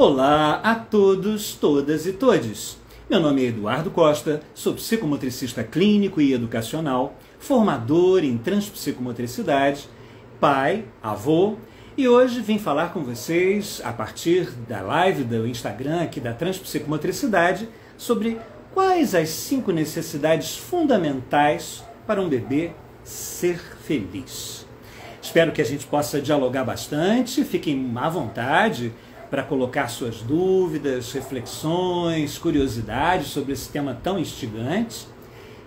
Olá a todos, todas e todes. Meu nome é Eduardo Costa, sou psicomotricista clínico e educacional, formador em transpsicomotricidade, pai, avô, e hoje vim falar com vocês, a partir da live do Instagram aqui da Transpsicomotricidade, sobre quais as 5 necessidades fundamentais para um bebê ser feliz. Espero que a gente possa dialogar bastante, fiquem à vontade para colocar suas dúvidas, reflexões, curiosidades sobre esse tema tão instigante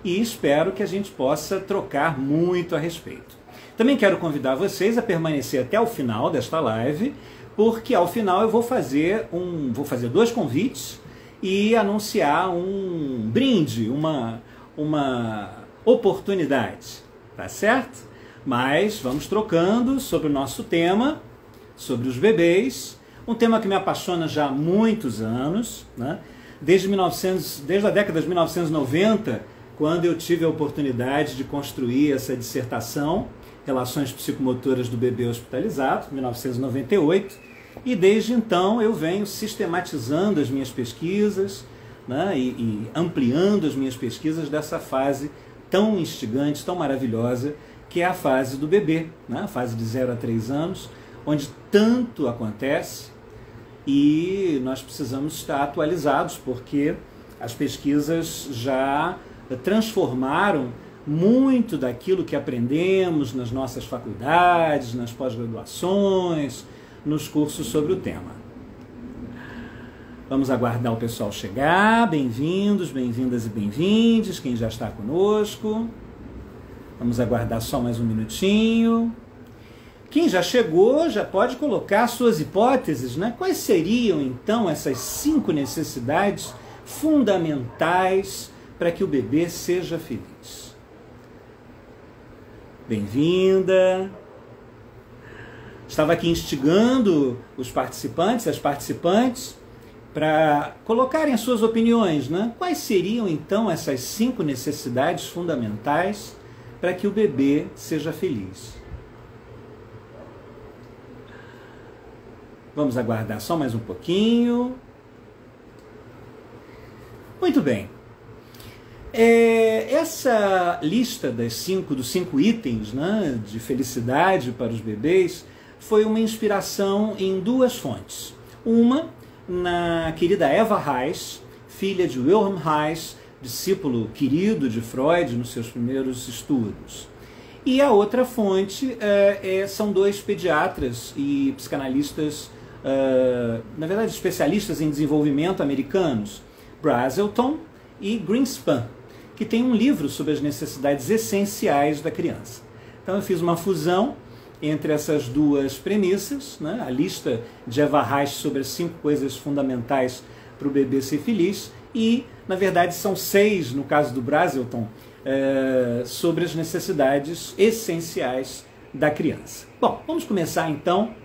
e espero que a gente possa trocar muito a respeito. Também quero convidar vocês a permanecer até o final desta live, porque ao final eu vou fazer 2 convites e anunciar um brinde, uma oportunidade, tá certo? Mas vamos trocando sobre o nosso tema, sobre os bebês, um tema que me apaixona já há muitos anos, né? Desde a década de 1990, quando eu tive a oportunidade de construir essa dissertação, Relações Psicomotoras do Bebê Hospitalizado, 1998, e desde então eu venho sistematizando as minhas pesquisas, né? e ampliando as minhas pesquisas dessa fase tão instigante, tão maravilhosa, que é a fase do bebê, né? A fase de 0 a 3 anos, onde tanto acontece e nós precisamos estar atualizados, porque as pesquisas já transformaram muito daquilo que aprendemos nas nossas faculdades, nas pós-graduações, nos cursos sobre o tema. Vamos aguardar o pessoal chegar. Bem-vindos, bem-vindas e bem-vindes, quem já está conosco. Vamos aguardar só mais um minutinho. Quem já chegou já pode colocar suas hipóteses, né? Quais seriam, então, essas 5 necessidades fundamentais para que o bebê seja feliz? Bem-vinda! Estava aqui instigando os participantes, as participantes, para colocarem as suas opiniões, né? Quais seriam, então, essas 5 necessidades fundamentais para que o bebê seja feliz? Vamos aguardar só mais um pouquinho. Muito bem. Essa lista dos 5 itens, né, de felicidade para os bebês foi uma inspiração em 2 fontes. Uma na querida Eva Reis, filha de Wilhelm Reis, discípulo querido de Freud nos seus primeiros estudos. E a outra fonte são 2 pediatras e psicanalistas, na verdade especialistas em desenvolvimento americanos, Brazelton e Greenspan, que tem um livro sobre as necessidades essenciais da criança. Então eu fiz uma fusão entre essas 2 premissas, né? A lista de Eva Reis sobre as 5 coisas fundamentais para o bebê ser feliz, e na verdade são 6 no caso do Brazelton, sobre as necessidades essenciais da criança. Bom, vamos começar então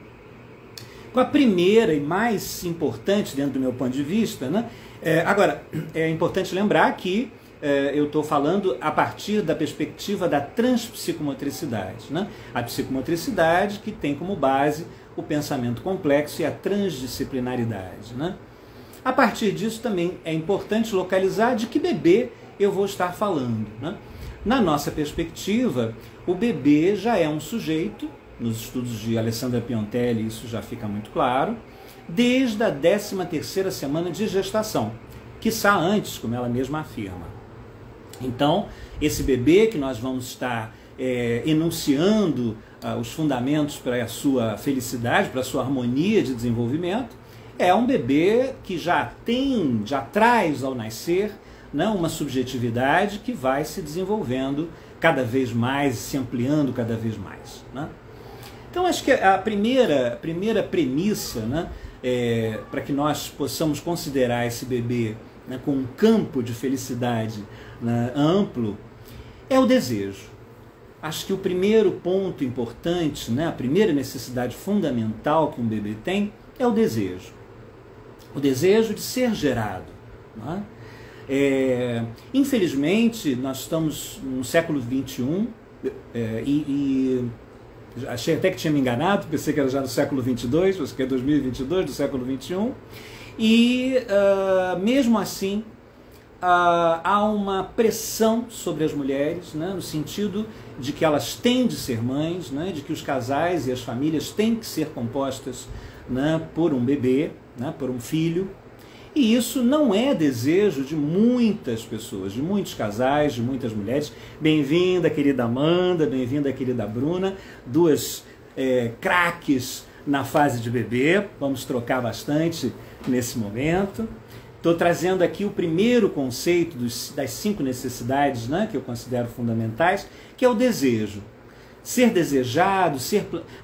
com a primeira e mais importante dentro do meu ponto de vista, né? Agora, é importante lembrar que eu estou falando a partir da perspectiva da transpsicomotricidade, né? A psicomotricidade que tem como base o pensamento complexo e a transdisciplinaridade, né? A partir disso também é importante localizar de que bebê eu vou estar falando, né? Na nossa perspectiva, o bebê já é um sujeito, nos estudos de Alessandra Piontelli isso já fica muito claro, desde a 13ª semana de gestação, quiçá antes, como ela mesma afirma. Então, esse bebê que nós vamos estar enunciando os fundamentos para a sua felicidade, para a sua harmonia de desenvolvimento, é um bebê que já traz ao nascer, né, uma subjetividade que vai se desenvolvendo cada vez mais, se ampliando cada vez mais, né? Então, acho que a primeira premissa, né, para que nós possamos considerar esse bebê, né, com um campo de felicidade, né, amplo, é o desejo. Acho que o primeiro ponto importante, né, a primeira necessidade fundamental que um bebê tem é o desejo. O desejo de ser gerado, né? Infelizmente, nós estamos no século XXI Achei até que tinha me enganado, pensei que era já do século 22, você que é 2022, do século 21. E mesmo assim, há uma pressão sobre as mulheres, né, no sentido de que elas têm de ser mães, né, de que os casais e as famílias têm que ser compostas, né, por um bebê, né, por um filho. E isso não é desejo de muitas pessoas, de muitos casais, de muitas mulheres. Bem-vinda, querida Amanda, bem-vinda, querida Bruna, duas craques na fase de bebê. Vamos trocar bastante nesse momento. Estou trazendo aqui o primeiro conceito das 5 necessidades, né, que eu considero fundamentais, que é o desejo. Ser desejado,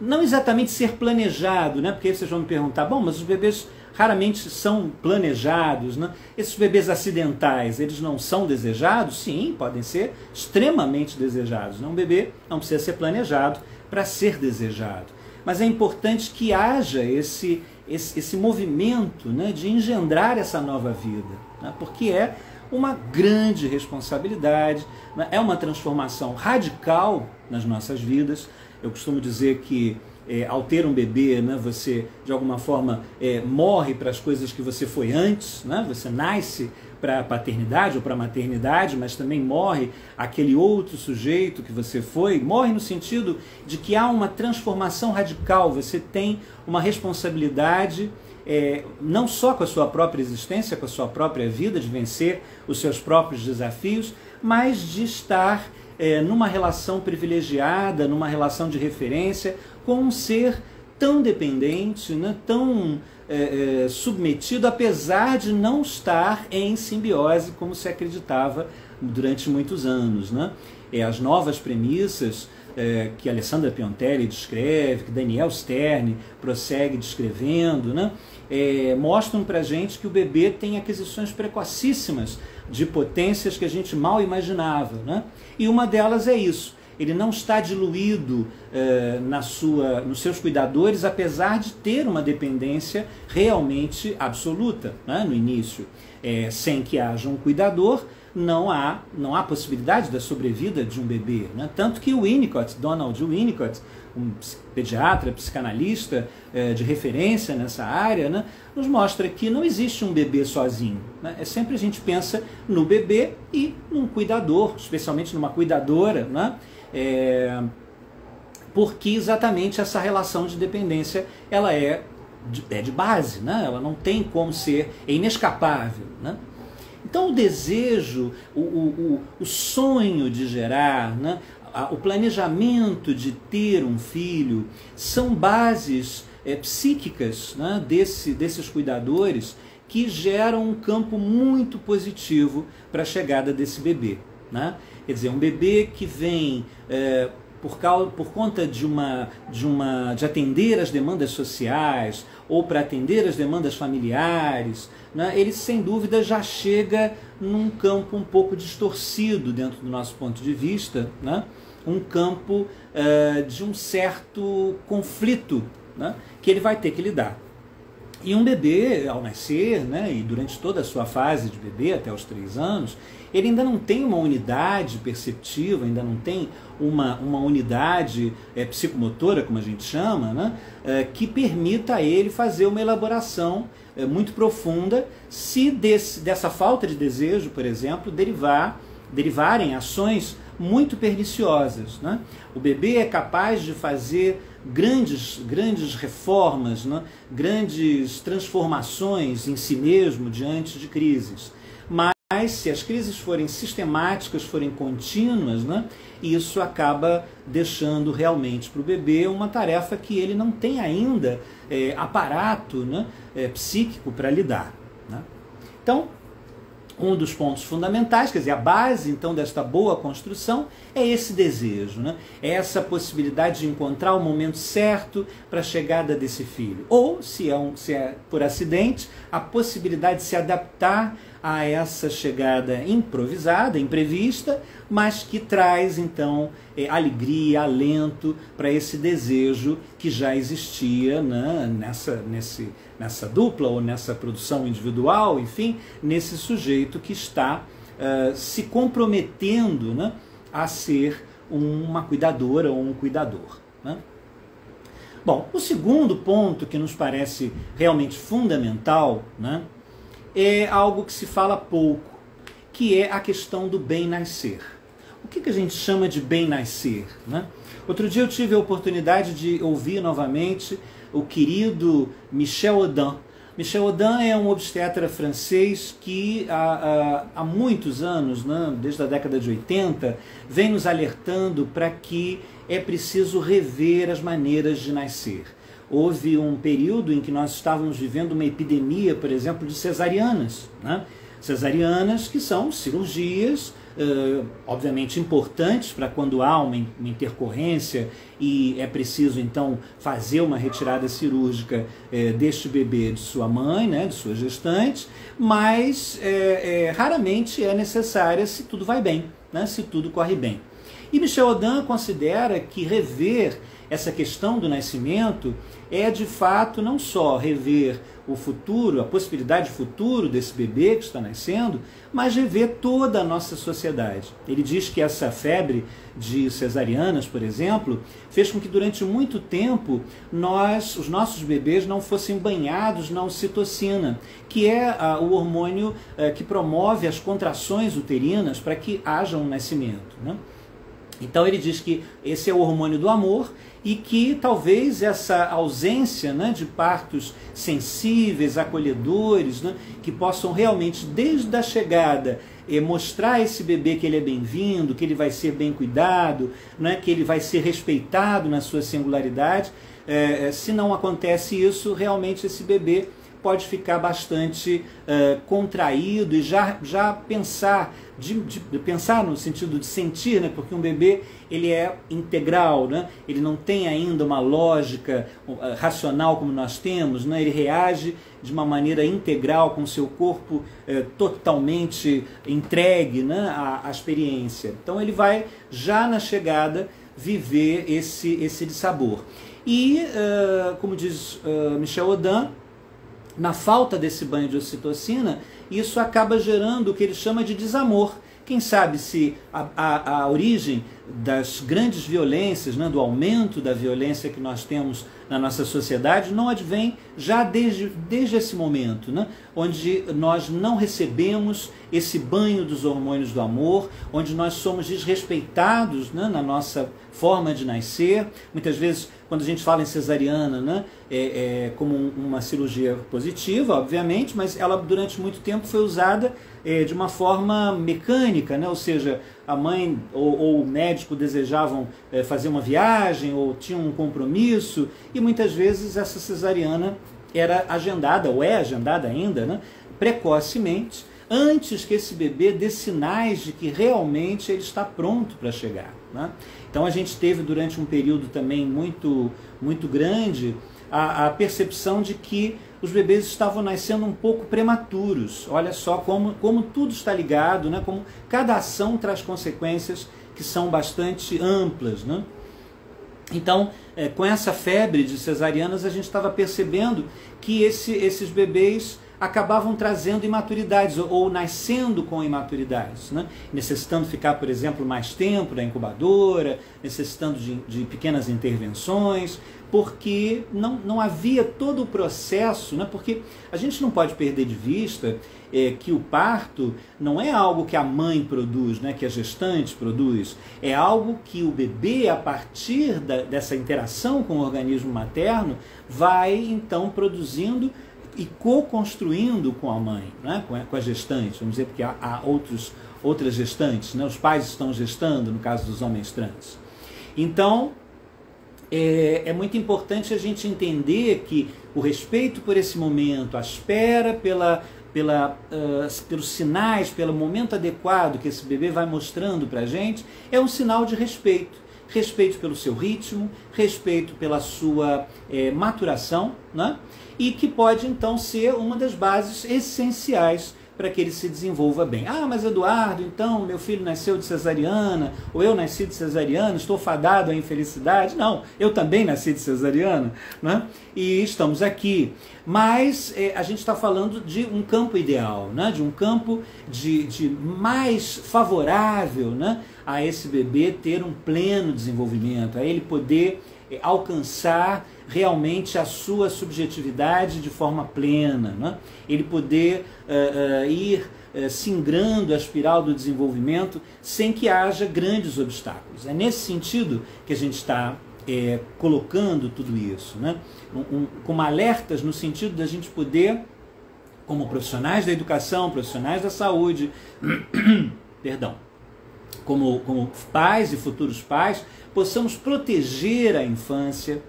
não exatamente ser planejado, né, porque aí vocês vão me perguntar, bom, mas os bebês raramente são planejados, né? Esses bebês acidentais, eles não são desejados? Sim, podem ser extremamente desejados. Um bebê não precisa ser planejado para ser desejado. Mas é importante que haja esse movimento, né, de engendrar essa nova vida, né, porque é uma grande responsabilidade, né, é uma transformação radical nas nossas vidas. Eu costumo dizer que ao ter um bebê, né, você de alguma forma morre para as coisas que você foi antes, né, você nasce para a paternidade ou para a maternidade, mas também morre aquele outro sujeito que você foi, morre no sentido de que há uma transformação radical, você tem uma responsabilidade não só com a sua própria existência, com a sua própria vida, de vencer os seus próprios desafios, mas de estar numa relação privilegiada, numa relação de referência, com um ser tão dependente, né, tão submetido, apesar de não estar em simbiose como se acreditava durante muitos anos, né? As novas premissas que Alessandra Piontelli descreve, que Daniel Stern prossegue descrevendo, né, mostram para a gente que o bebê tem aquisições precocíssimas de potências que a gente mal imaginava, né? E uma delas é isso. Ele não está diluído nos seus cuidadores, apesar de ter uma dependência realmente absoluta, né, no início. Sem que haja um cuidador, não há possibilidade da sobrevida de um bebê, né? Tanto que o Winnicott, Donald Winnicott, um pediatra, psicanalista de referência nessa área, né, nos mostra que não existe um bebê sozinho, né? Sempre a gente pensa no bebê e num cuidador, especialmente numa cuidadora, né? Porque exatamente essa relação de dependência ela é de base, né? Ela não tem como ser, é inescapável, né? Então o desejo, o sonho de gerar, né, o planejamento de ter um filho, são bases psíquicas, né, desses cuidadores que geram um campo muito positivo para a chegada desse bebê, né? Quer dizer, um bebê que vem por conta de atender as demandas sociais ou para atender as demandas familiares, né, ele sem dúvida já chega num campo um pouco distorcido dentro do nosso ponto de vista, né, um campo de um certo conflito, né, que ele vai ter que lidar. E um bebê, ao nascer, né, e durante toda a sua fase de bebê, até os 3 anos, ele ainda não tem uma unidade perceptiva, ainda não tem uma unidade psicomotora, como a gente chama, né, que permita a ele fazer uma elaboração muito profunda, se dessa falta de desejo, por exemplo, derivarem ações muito perniciosas, né? O bebê é capaz de fazer grandes reformas, né? Grandes transformações em si mesmo diante de crises. Mas se as crises forem sistemáticas, forem contínuas, né, isso acaba deixando realmente para o bebê uma tarefa que ele não tem ainda aparato, né, psíquico para lidar, né? Então, um dos pontos fundamentais, quer dizer, a base então desta boa construção é esse desejo, né? É essa possibilidade de encontrar o momento certo para a chegada desse filho. Ou, se é por acidente, a possibilidade de se adaptar a essa chegada improvisada, imprevista, mas que traz então alegria, alento para esse desejo que já existia, né, nessa dupla ou nessa produção individual, enfim, nesse sujeito que está se comprometendo, né, a ser uma cuidadora ou um cuidador, né? Bom, o segundo ponto que nos parece realmente fundamental, né, é algo que se fala pouco, que é a questão do bem-nascer. O que a gente chama de bem-nascer, né? Outro dia eu tive a oportunidade de ouvir novamente o querido Michel Audin. Michel Audin é um obstetra francês que há muitos anos, né, desde a década de 80, vem nos alertando para que é preciso rever as maneiras de nascer. Houve um período em que nós estávamos vivendo uma epidemia, por exemplo, de cesarianas, né? Cesarianas que são cirurgias, obviamente importantes para quando há uma intercorrência e é preciso então fazer uma retirada cirúrgica deste bebê de sua mãe, né, de sua gestante, mas raramente é necessária se tudo vai bem, né, se tudo corre bem. E Michel Audin considera que rever essa questão do nascimento é de fato não só rever o futuro, a possibilidade de futuro desse bebê que está nascendo, mas rever toda a nossa sociedade. Ele diz que essa febre de cesarianas, por exemplo, fez com que durante muito tempo os nossos bebês não fossem banhados na ocitocina, que é o hormônio que promove as contrações uterinas para que haja um nascimento, né? Então ele diz que esse é o hormônio do amor e que talvez essa ausência, né, de partos sensíveis, acolhedores, né, que possam realmente, desde a chegada, mostrar a esse bebê que ele é bem-vindo, que ele vai ser bem cuidado, né, que ele vai ser respeitado na sua singularidade. Se não acontece isso, realmente esse bebê pode ficar bastante contraído e já pensar, pensar no sentido de sentir, né? Porque um bebê ele é integral, né? Ele não tem ainda uma lógica racional como nós temos, né? Ele reage de uma maneira integral com o seu corpo totalmente entregue, né, à experiência. Então ele vai já na chegada viver esse dissabor. E, como diz Michel Audin, na falta desse banho de ocitocina, isso acaba gerando o que ele chama de desamor. Quem sabe se a origem das grandes violências, né, do aumento da violência que nós temos na nossa sociedade, não advém já desde esse momento, né, onde nós não recebemos esse banho dos hormônios do amor, onde nós somos desrespeitados, né, na nossa forma de nascer. Muitas vezes, quando a gente fala em cesariana, né, como uma cirurgia positiva, obviamente, mas ela durante muito tempo foi usada de uma forma mecânica, né? Ou seja, a mãe ou o médico desejavam fazer uma viagem ou tinham um compromisso e muitas vezes essa cesariana era agendada, ou é agendada ainda, né, precocemente, antes que esse bebê dê sinais de que realmente ele está pronto para chegar, né? Então a gente teve durante um período também muito grande a percepção de que os bebês estavam nascendo um pouco prematuros. Olha só como tudo está ligado, né? Como cada ação traz consequências que são bastante amplas, né? Então, com essa febre de cesarianas, a gente estava percebendo que esses bebês acabavam trazendo imaturidades ou nascendo com imaturidades, né? Necessitando ficar, por exemplo, mais tempo na incubadora, necessitando de pequenas intervenções, porque não havia todo o processo, né? Porque a gente não pode perder de vista que o parto não é algo que a mãe produz, né? Que a gestante produz, é algo que o bebê, a partir dessa interação com o organismo materno, vai então produzindo e co-construindo com a mãe, né? Com a gestante, vamos dizer, porque há outras gestantes, né? Os pais estão gestando, no caso dos homens trans. Então, é muito importante a gente entender que o respeito por esse momento, a espera pelos sinais, pelo momento adequado que esse bebê vai mostrando para a gente, é um sinal de respeito. Respeito pelo seu ritmo, respeito pela sua maturação, né? E que pode então ser uma das bases essenciais para que ele se desenvolva bem. Ah, mas Eduardo, então meu filho nasceu de cesariana, ou eu nasci de cesariana, estou fadado à infelicidade. Não, eu também nasci de cesariana, né? E estamos aqui. Mas a gente está falando de um campo ideal, né? De um campo de mais favorável, né? A esse bebê ter um pleno desenvolvimento, a ele poder alcançar realmente a sua subjetividade de forma plena, né? Ele poder ir singrando a espiral do desenvolvimento sem que haja grandes obstáculos. É nesse sentido que a gente está colocando tudo isso, né? Como alertas no sentido da gente poder, como profissionais da educação, profissionais da saúde, perdão, como pais e futuros pais, possamos proteger a infância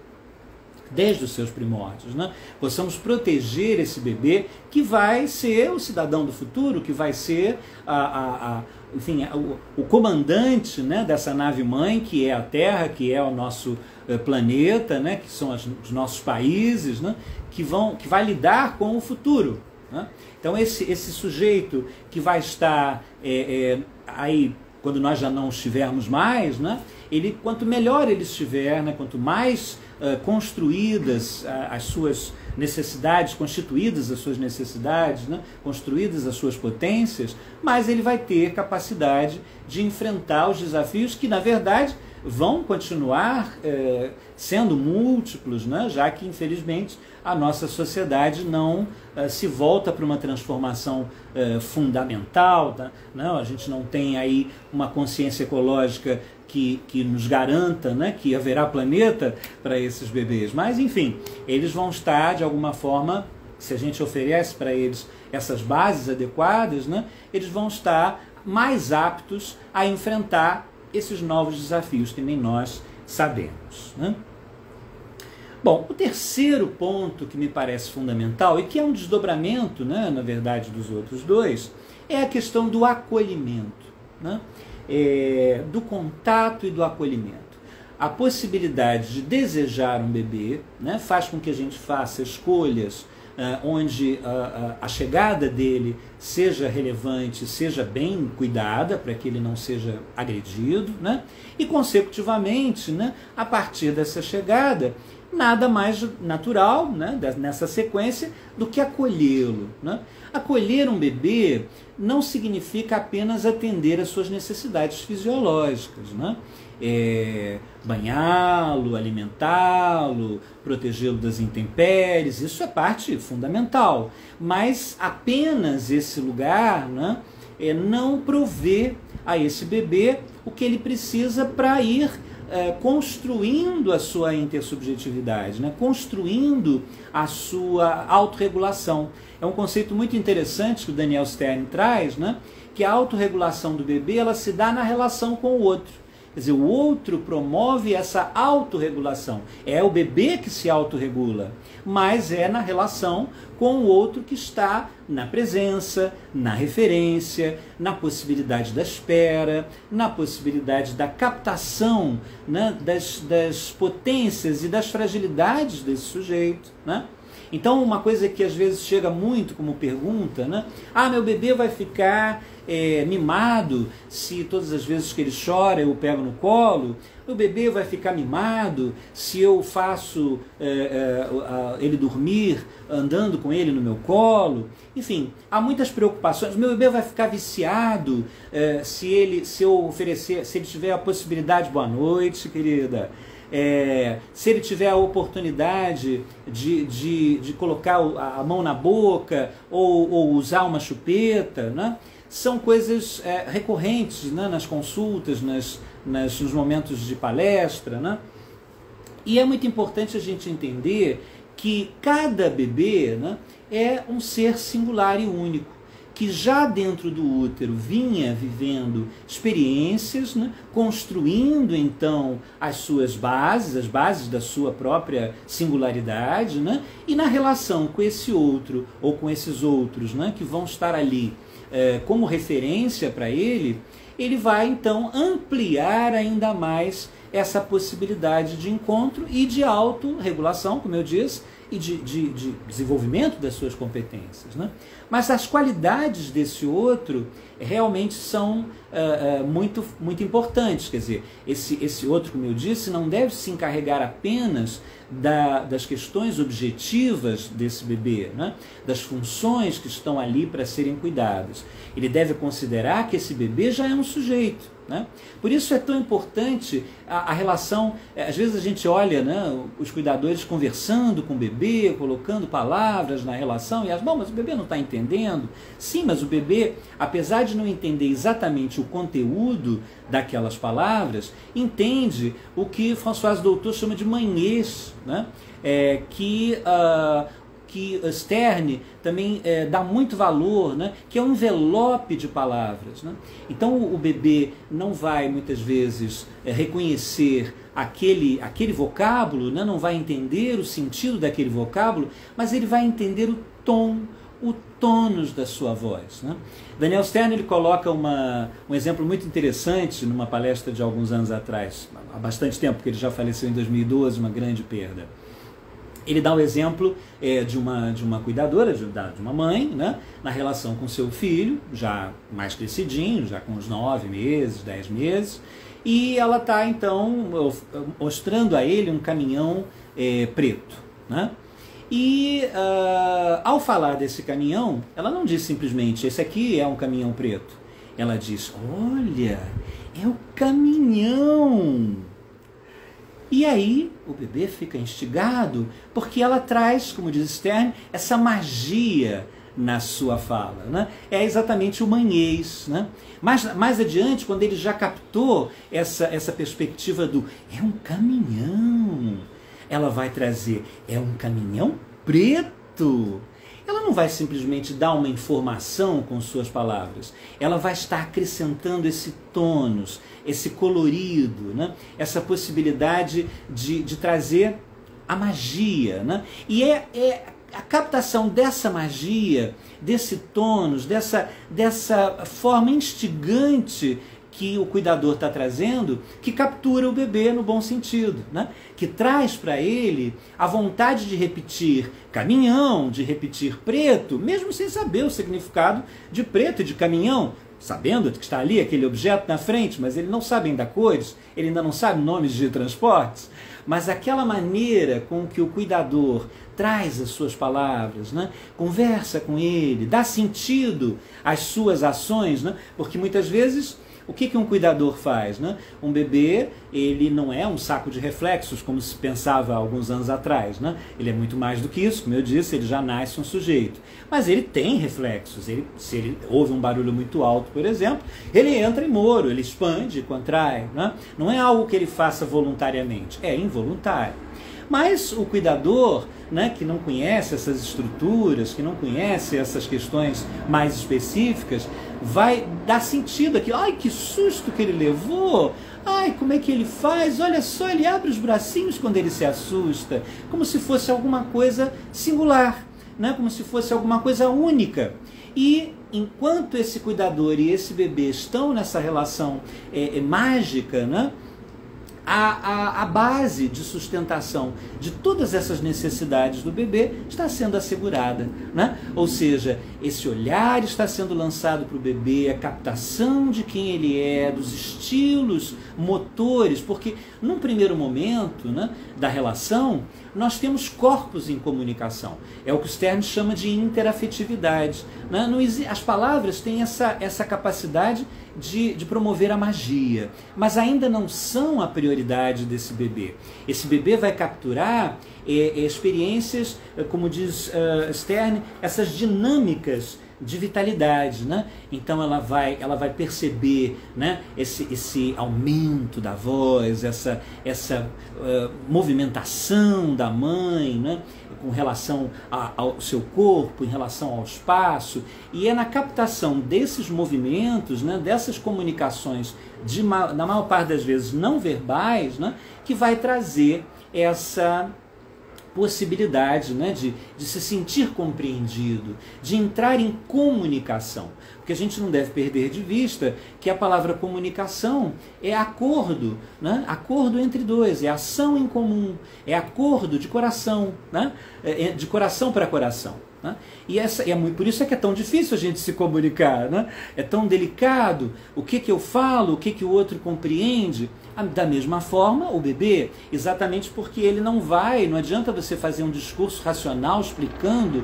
desde os seus primórdios, né? Possamos proteger esse bebê que vai ser o cidadão do futuro, que vai ser enfim, o comandante, né, dessa nave-mãe, que é a Terra, que é o nosso planeta, né, que são os nossos países, né, que vai lidar com o futuro, né? Então esse sujeito que vai estar aí quando nós já não estivermos mais, né, quanto melhor ele estiver, né, quanto mais construídas as suas necessidades, constituídas as suas necessidades, né, construídas as suas potências, mais ele vai ter capacidade de enfrentar os desafios que, na verdade, vão continuar sendo múltiplos, né, já que, infelizmente, a nossa sociedade não se volta para uma transformação fundamental, tá? Não, a gente não tem aí uma consciência ecológica que nos garanta, né, que haverá planeta para esses bebês. Mas, enfim, eles vão estar, de alguma forma, se a gente oferece para eles essas bases adequadas, né, eles vão estar mais aptos a enfrentar esses novos desafios que nem nós sabemos, né? Bom, o terceiro ponto que me parece fundamental, e que é um desdobramento, né, na verdade, dos outros dois, é a questão do acolhimento, né? Do contato e do acolhimento. A possibilidade de desejar um bebê, né, faz com que a gente faça escolhas onde a chegada dele seja relevante, seja bem cuidada, para que ele não seja agredido, né? E, consecutivamente, né, a partir dessa chegada, nada mais natural, né, nessa sequência do que acolhê-lo, né? Acolher um bebê não significa apenas atender às suas necessidades fisiológicas, né? Banhá-lo, alimentá-lo, protegê-lo das intempéries, isso é parte fundamental. Mas apenas esse lugar, né, não provê a esse bebê o que ele precisa para ir construindo a sua intersubjetividade, né? Construindo a sua autorregulação. É um conceito muito interessante que o Daniel Stern traz, né? Que a autorregulação do bebê ela se dá na relação com o outro. Quer dizer, o outro promove essa autorregulação. É o bebê que se autorregula, mas é na relação com o outro que está na presença, na referência, na possibilidade da espera, na possibilidade da captação, né, das potências e das fragilidades desse sujeito, né? Então, uma coisa que às vezes chega muito como pergunta, né? Ah, meu bebê vai ficar mimado se todas as vezes que ele chora eu o pego no colo? Meu bebê vai ficar mimado se eu faço ele dormir andando com ele no meu colo? Enfim, há muitas preocupações. Meu bebê vai ficar viciado se ele tiver a possibilidade... Boa noite, querida. Se ele tiver a oportunidade de colocar a mão na boca ou usar uma chupeta, né? São coisas recorrentes, né, nas consultas, nos momentos de palestra, né? E é muito importante a gente entender que cada bebê, né, é um ser singular e único, que já dentro do útero vinha vivendo experiências, né, construindo então as suas bases, as bases da sua própria singularidade, né, e na relação com esse outro ou com esses outros, né, que vão estar ali como referência para ele, ele vai então ampliar ainda mais essa possibilidade de encontro e de autorregulação, como eu disse, e de desenvolvimento das suas competências, né? Mas as qualidades desse outro realmente são muito, muito importantes. Quer dizer, esse outro, como eu disse, não deve se encarregar apenas das questões objetivas desse bebê, né? Das funções que estão ali para serem cuidadas. Ele deve considerar que esse bebê já é um sujeito, né? Por isso é tão importante a relação. Às vezes a gente olha, né, os cuidadores conversando com o bebê, colocando palavras na relação, e bom, mas o bebê não está entendendo. Sim, mas o bebê, apesar de não entender exatamente o conteúdo daquelas palavras, entende o que François Doutor chama de manhês, né? Que Stern também dá muito valor, né? Que é um envelope de palavras, né? Então o bebê não vai muitas vezes reconhecer aquele vocábulo, né? Não vai entender o sentido daquele vocábulo, mas ele vai entender o tom, o tônus da sua voz, né? Daniel Stern ele coloca um exemplo muito interessante numa palestra de alguns anos atrás, há bastante tempo, porque ele já faleceu em 2012, uma grande perda. Ele dá o exemplo de uma cuidadora, de uma mãe, né, na relação com seu filho, já mais crescidinho, já com uns 9 meses, 10 meses, e ela está, então, mostrando a ele um caminhão preto, né? E ao falar desse caminhão, ela não diz simplesmente, esse aqui é um caminhão preto. Ela diz, olha, é o caminhão. E aí o bebê fica instigado, porque ela traz, como diz Stern, essa magia na sua fala, né? É exatamente o manhês, né? Mais adiante, quando ele já captou essa perspectiva do é um caminhão, ela vai trazer, é um caminhão preto. Ela não vai simplesmente dar uma informação com suas palavras, ela vai estar acrescentando esse tônus, esse colorido, né? Essa possibilidade de trazer a magia, né? E é a captação dessa magia, desse tônus, dessa forma instigante que o cuidador está trazendo, que captura o bebê no bom sentido, né? Que traz para ele a vontade de repetir caminhão, de repetir preto, mesmo sem saber o significado de preto e de caminhão, sabendo que está ali aquele objeto na frente, mas ele não sabe ainda cores, ele ainda não sabe nomes de transportes, mas aquela maneira com que o cuidador traz as suas palavras, né? Conversa com ele, dá sentido às suas ações, né? Porque muitas vezes o que um cuidador faz, né? Um bebê, ele não é um saco de reflexos, como se pensava há alguns anos atrás, né? Ele é muito mais do que isso, como eu disse, ele já nasce um sujeito. Mas ele tem reflexos, se ele ouve um barulho muito alto, por exemplo, ele entra em moro, ele expande, contrai, né? Não é algo que ele faça voluntariamente, é involuntário. Mas o cuidador, né, que não conhece essas estruturas, que não conhece essas questões mais específicas, vai dar sentido aqui. Ai, que susto que ele levou! Ai, como é que ele faz? Olha só, ele abre os bracinhos quando ele se assusta, como se fosse alguma coisa singular, né? Como se fosse alguma coisa única. E enquanto esse cuidador e esse bebê estão nessa relação mágica, né? A base de sustentação de todas essas necessidades do bebê está sendo assegurada, né? Ou seja, esse olhar está sendo lançado para o bebê, a captação de quem ele é, dos estilos motores, porque num primeiro momento, né, da relação, nós temos corpos em comunicação. É o que o Stern chama de interafetividade, né? As palavras têm essa capacidade de promover a magia, mas ainda não são a prioridade desse bebê. Esse bebê vai capturar experiências, como diz Stern, essas dinâmicas de vitalidade, né? Então ela vai perceber, né, esse aumento da voz, essa movimentação da mãe, né, com relação ao seu corpo, em relação ao espaço, e é na captação desses movimentos, né, dessas comunicações, na maior parte das vezes não verbais, né, que vai trazer essa possibilidade, né, de se sentir compreendido, de entrar em comunicação. Porque a gente não deve perder de vista que a palavra comunicação é acordo, né? Acordo entre dois, é ação em comum, é acordo de coração, né? De coração para coração. Né? E por isso é que é tão difícil a gente se comunicar, né? É tão delicado o que eu falo, o que o outro compreende, Da mesma forma, o bebê, exatamente porque ele não adianta você fazer um discurso racional explicando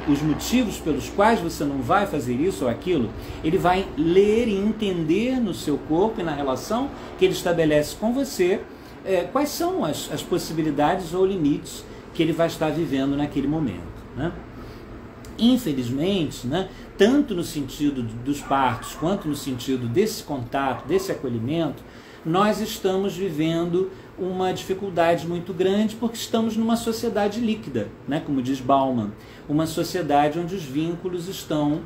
os motivos pelos quais você não vai fazer isso ou aquilo. Ele vai ler e entender no seu corpo e na relação que ele estabelece com você quais são as possibilidades ou limites que ele vai estar vivendo naquele momento, né? Infelizmente, né, tanto no sentido dos partos quanto no sentido desse contato, desse acolhimento, nós estamos vivendo uma dificuldade muito grande porque estamos numa sociedade líquida, né, como diz Bauman, uma sociedade onde os vínculos estão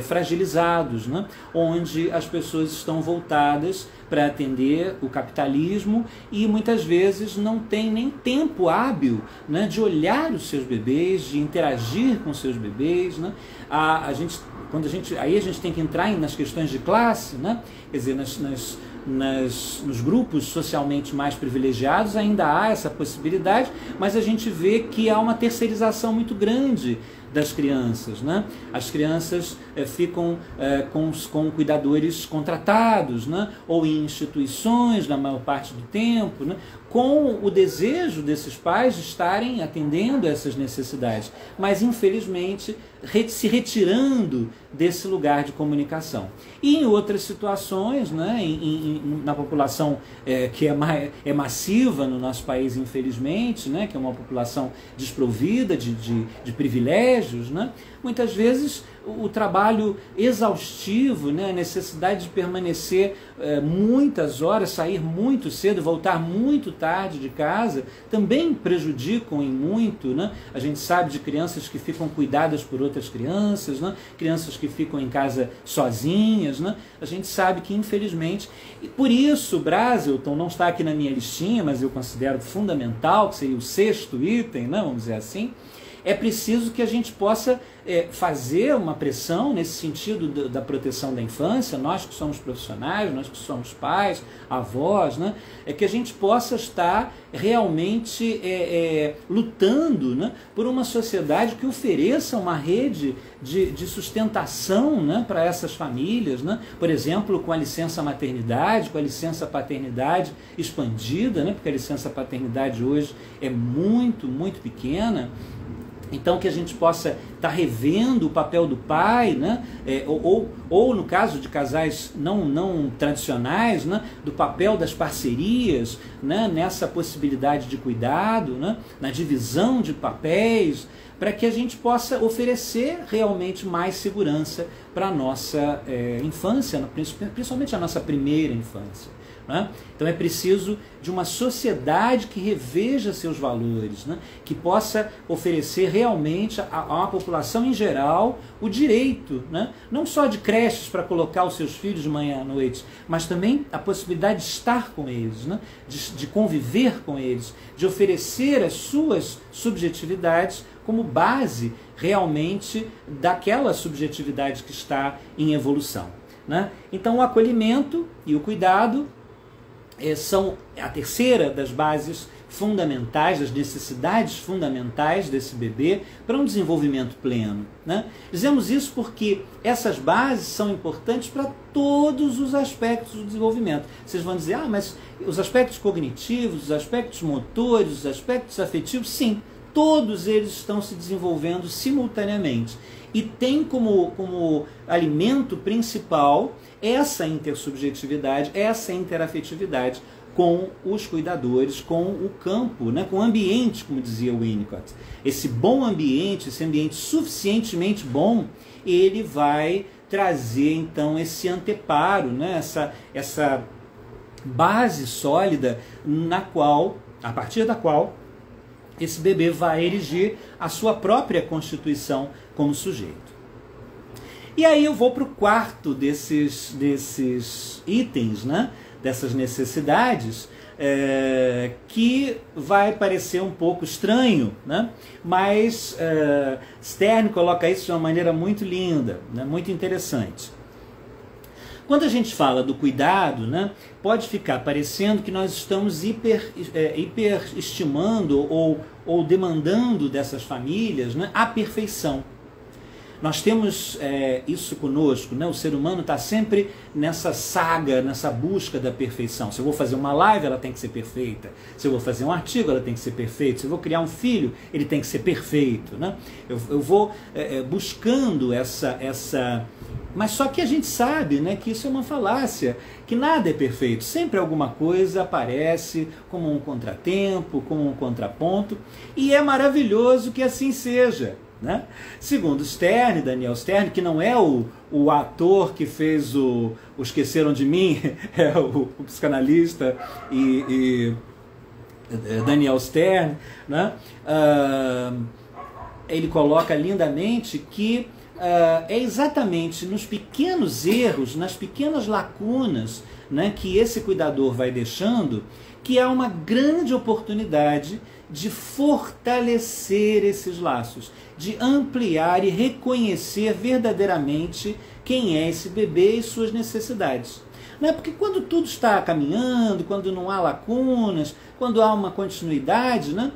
fragilizados, né, onde as pessoas estão voltadas para atender o capitalismo e muitas vezes não tem nem tempo hábil, né, de olhar os seus bebês, de interagir com os seus bebês, né. Aí a gente tem que entrar nas questões de classe, né, quer dizer, nos grupos socialmente mais privilegiados ainda há essa possibilidade, mas a gente vê que há uma terceirização muito grande das crianças, né? As crianças ficam com cuidadores contratados, né? Ou em instituições na maior parte do tempo, né? Com o desejo desses pais de estarem atendendo essas necessidades, mas infelizmente se retirando desse lugar de comunicação. E em outras situações, né, na população que é massiva no nosso país, infelizmente, né, que é uma população desprovida de privilégios, né, muitas vezes o trabalho exaustivo, né, a necessidade de permanecer muitas horas, sair muito cedo, voltar muito tarde de casa, também prejudicam em muito, né? A gente sabe de crianças que ficam cuidadas por outras crianças, né? Crianças que ficam em casa sozinhas, né? A gente sabe que, infelizmente, e por isso Brazelton não está aqui na minha listinha, mas eu considero fundamental, que seria o 6º item, né, vamos dizer assim. É preciso que a gente possa fazer uma pressão nesse sentido da proteção da infância, nós que somos profissionais, nós que somos pais, avós, né? Que a gente possa estar realmente lutando, né, por uma sociedade que ofereça uma rede de sustentação, né, para essas famílias, né? Por exemplo, com a licença maternidade, com a licença paternidade expandida, né? Porque a licença paternidade hoje é muito, muito pequena. Então, que a gente possa estar revendo o papel do pai, né? Ou no caso de casais não tradicionais, né? Do papel das parcerias, né? Nessa possibilidade de cuidado, né? Na divisão de papéis, para que a gente possa oferecer realmente mais segurança para a nossa infância, principalmente a nossa primeira infância. Né? Então é preciso de uma sociedade que reveja seus valores, né? Que possa oferecer realmente a uma população em geral o direito, né? Não só de creches para colocar os seus filhos de manhã à noite, mas também a possibilidade de estar com eles, né? De conviver com eles, de oferecer as suas subjetividades como base realmente daquela subjetividade que está em evolução, né? Então o acolhimento e o cuidado são a terceira das bases fundamentais, das necessidades fundamentais desse bebê para um desenvolvimento pleno, né? Dizemos isso porque essas bases são importantes para todos os aspectos do desenvolvimento. Vocês vão dizer, mas os aspectos cognitivos, os aspectos motores, os aspectos afetivos, sim, todos eles estão se desenvolvendo simultaneamente. E tem como alimento principal essa intersubjetividade, essa interafetividade com os cuidadores, com o campo, né, com o ambiente, como dizia Winnicott. Esse bom ambiente, esse ambiente suficientemente bom, ele vai trazer então esse anteparo, né, essa base sólida a partir da qual esse bebê vai erigir a sua própria constituição como sujeito. E aí eu vou para o quarto desses itens, né, dessas necessidades, que vai parecer um pouco estranho, né, mas Stern coloca isso de uma maneira muito linda, né, muito interessante. Quando a gente fala do cuidado, né, pode ficar parecendo que nós estamos hiperestimando ou demandando dessas famílias, né, a perfeição. Nós temos isso conosco, né? O ser humano está sempre nessa saga, nessa busca da perfeição. Se eu vou fazer uma live, ela tem que ser perfeita. Se eu vou fazer um artigo, ela tem que ser perfeita. Se eu vou criar um filho, ele tem que ser perfeito, né? Eu vou buscando essa... Mas só que a gente sabe, né, que isso é uma falácia, que nada é perfeito. Sempre alguma coisa aparece como um contratempo, como um contraponto, e é maravilhoso que assim seja, né? Segundo Stern, Daniel Stern, que não é o ator que fez o Esqueceram de Mim, é o psicanalista e Daniel Stern, né? Ele coloca lindamente que é exatamente nos pequenos erros, nas pequenas lacunas, né, que esse cuidador vai deixando, que há uma grande oportunidade de fortalecer esses laços, de ampliar e reconhecer verdadeiramente quem é esse bebê e suas necessidades. Não é porque quando tudo está caminhando, quando não há lacunas, quando há uma continuidade, né,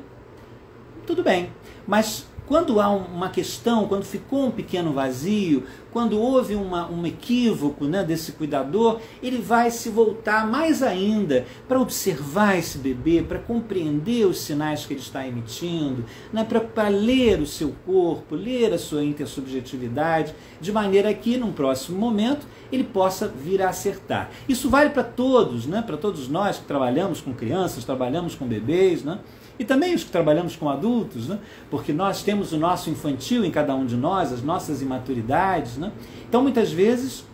tudo bem, mas quando há uma questão, quando ficou um pequeno vazio, quando houve um equívoco, né, desse cuidador, ele vai se voltar mais ainda para observar esse bebê, para compreender os sinais que ele está emitindo, né, para ler o seu corpo, ler a sua intersubjetividade, de maneira que, num próximo momento, ele possa vir a acertar. Isso vale para todos, né, para todos nós que trabalhamos com crianças, trabalhamos com bebês, né? E também os que trabalhamos com adultos, né? Porque nós temos o nosso infantil em cada um de nós, as nossas imaturidades, né? Então, muitas vezes,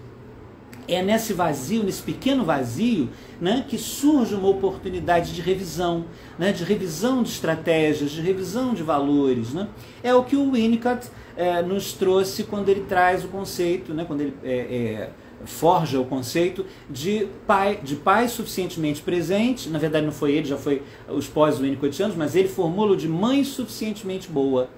é nesse vazio, nesse pequeno vazio, né, que surge uma oportunidade de revisão, né, de revisão de estratégias, de revisão de valores, né? É o que o Winnicott nos trouxe quando ele traz o conceito, né, quando ele forja o conceito de pai suficientemente presente. Na verdade não foi ele, já foi os pós-winnicottianos, mas ele formula o de mãe suficientemente boa.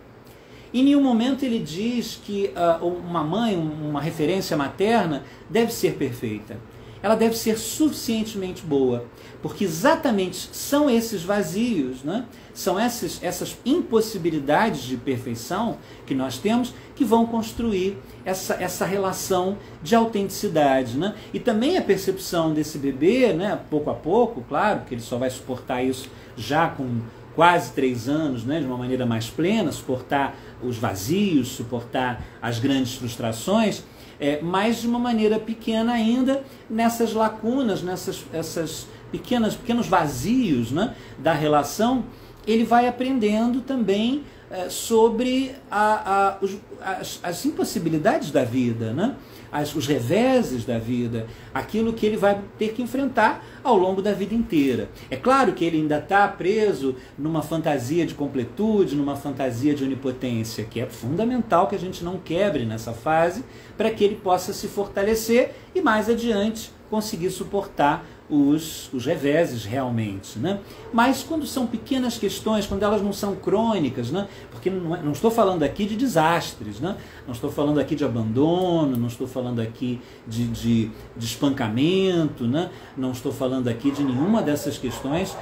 Em nenhum momento ele diz que uma mãe, uma referência materna, deve ser perfeita. Ela deve ser suficientemente boa, porque exatamente são esses vazios, né? São essas impossibilidades de perfeição que nós temos que vão construir essa relação de autenticidade, né? E também a percepção desse bebê, né, pouco a pouco, claro, que ele só vai suportar isso já com quase 3 anos, né, de uma maneira mais plena, suportar os vazios, suportar as grandes frustrações, mas de uma maneira pequena ainda, nessas lacunas, nessas pequenos vazios, né, da relação, ele vai aprendendo também sobre as impossibilidades da vida, né? Os reveses da vida, aquilo que ele vai ter que enfrentar ao longo da vida inteira. É claro que ele ainda está preso numa fantasia de completude, numa fantasia de onipotência, que é fundamental que a gente não quebre nessa fase, para que ele possa se fortalecer e mais adiante conseguir suportar os reveses realmente, né? Mas quando são pequenas questões, quando elas não são crônicas, né? Porque não estou falando aqui de desastres, né? Não estou falando aqui de abandono, não estou falando aqui de espancamento, né? Não estou falando aqui de nenhuma dessas questões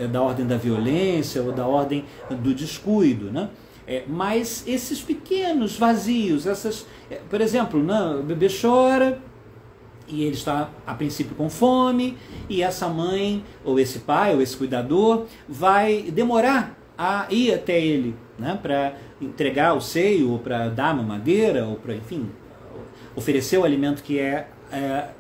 da ordem da violência ou da ordem do descuido, né? Mas esses pequenos vazios, por exemplo, né? O bebê chora e ele está, a princípio, com fome, e essa mãe, ou esse pai, ou esse cuidador, vai demorar a ir até ele, né, para entregar o seio, ou para dar mamadeira, ou para, enfim, oferecer o alimento que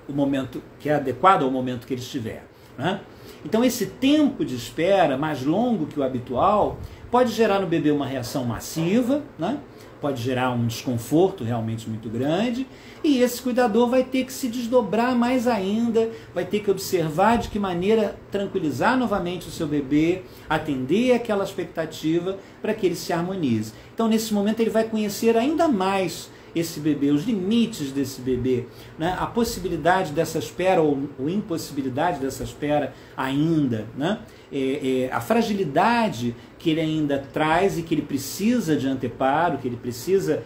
o momento que é adequado ao momento que ele estiver, né? Então esse tempo de espera, mais longo que o habitual, pode gerar no bebê uma reação massiva, né? Pode gerar um desconforto realmente muito grande, e esse cuidador vai ter que se desdobrar mais ainda, vai ter que observar de que maneira tranquilizar novamente o seu bebê, atender aquela expectativa para que ele se harmonize. Então, nesse momento, ele vai conhecer ainda mais esse bebê, os limites desse bebê, né? A possibilidade dessa espera ou impossibilidade dessa espera ainda, né? A fragilidade que ele ainda traz e que ele precisa de anteparo, que ele precisa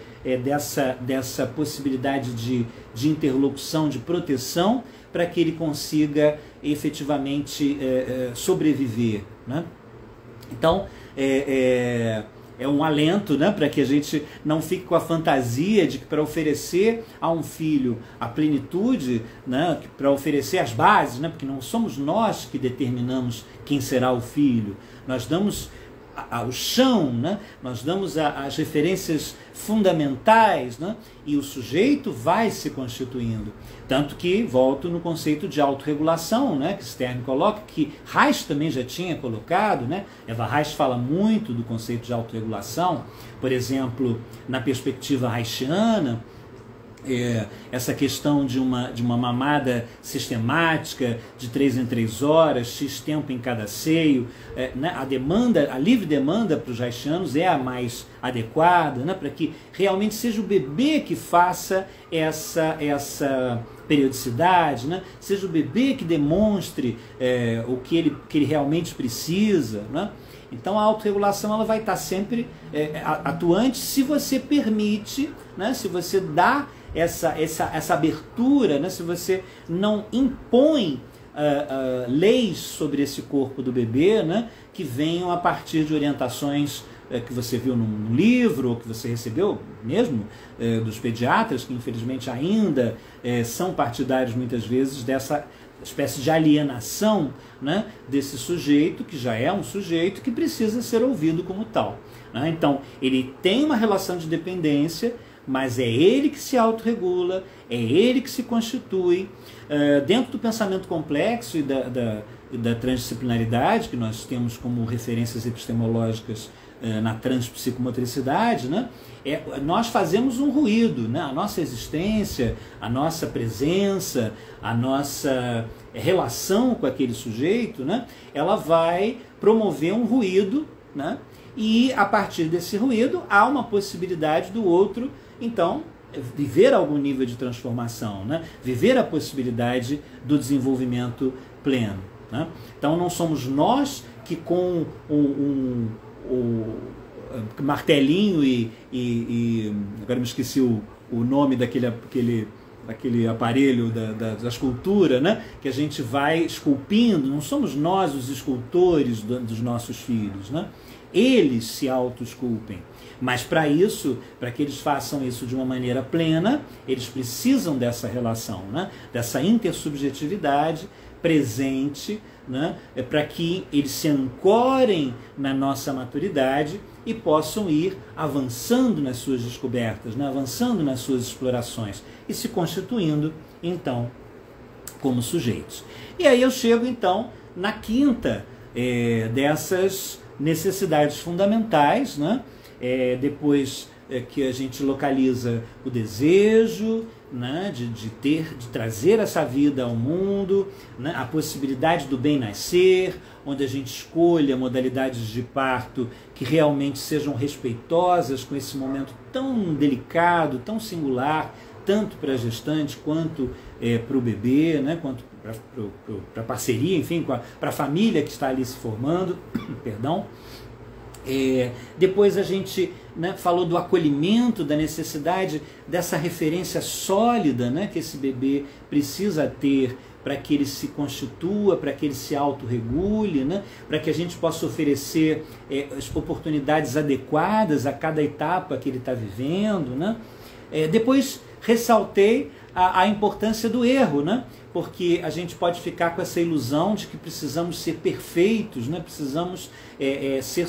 dessa possibilidade de interlocução, de proteção, para que ele consiga efetivamente sobreviver, né? Então, é um alento, né, para que a gente não fique com a fantasia de que para oferecer a um filho a plenitude, né, para oferecer as bases, né, porque não somos nós que determinamos quem será o filho, nós damos o chão, né? Nós damos as referências fundamentais, né? E o sujeito vai se constituindo. Tanto que, volto no conceito de autorregulação, né? Que Stern coloca, que Reich também já tinha colocado, né? Eva Reich fala muito do conceito de autorregulação, por exemplo, na perspectiva reichiana, essa questão de uma mamada sistemática de 3 em 3 horas, X tempo em cada seio, né, a livre demanda para os reichianos é a mais adequada, né, para que realmente seja o bebê que faça essa periodicidade, né, seja o bebê que demonstre o que ele realmente precisa, né. Então a autorregulação ela vai estar sempre atuante se você permite, né, se você dá essa abertura, né, se você não impõe leis sobre esse corpo do bebê, né, que venham a partir de orientações que você viu num livro, ou que você recebeu mesmo dos pediatras, que infelizmente ainda são partidários muitas vezes dessa espécie de alienação, né, desse sujeito, que já é um sujeito que precisa ser ouvido como tal, né? Então, ele tem uma relação de dependência, mas é ele que se autorregula, é ele que se constitui. Dentro do pensamento complexo e da transdisciplinaridade, que nós temos como referências epistemológicas na transpsicomotricidade, né, nós fazemos um ruído, né, a nossa existência, a nossa presença, a nossa relação com aquele sujeito, né, ela vai promover um ruído, né, e a partir desse ruído há uma possibilidade do outro, então, viver algum nível de transformação, né, viver a possibilidade do desenvolvimento pleno, né. Então não somos nós que com o martelinho e agora me esqueci o nome daquele aparelho da escultura, né, que a gente vai esculpindo, não somos nós os escultores dos nossos filhos, né? Eles se auto-esculpem, mas para isso, para que eles façam isso de uma maneira plena, eles precisam dessa relação, né, dessa intersubjetividade presente, né, para que eles se ancorem na nossa maturidade e possam ir avançando nas suas descobertas, né, avançando nas suas explorações e se constituindo, então, como sujeitos. E aí eu chego, então, na quinta dessas necessidades fundamentais, né, depois que a gente localiza o desejo, né, de trazer essa vida ao mundo, né, a possibilidade do bem nascer, onde a gente escolha modalidades de parto que realmente sejam respeitosas com esse momento tão delicado, tão singular, tanto para a gestante quanto para o bebê, né, quanto para a parceria, enfim, para a família que está ali se formando, perdão. Depois a gente, né, falou do acolhimento, da necessidade dessa referência sólida, né, que esse bebê precisa ter para que ele se constitua, para que ele se autorregule, né, para que a gente possa oferecer as oportunidades adequadas a cada etapa que ele está vivendo, né. Depois ressaltei a importância do erro, né, porque a gente pode ficar com essa ilusão de que precisamos ser perfeitos, né, precisamos ser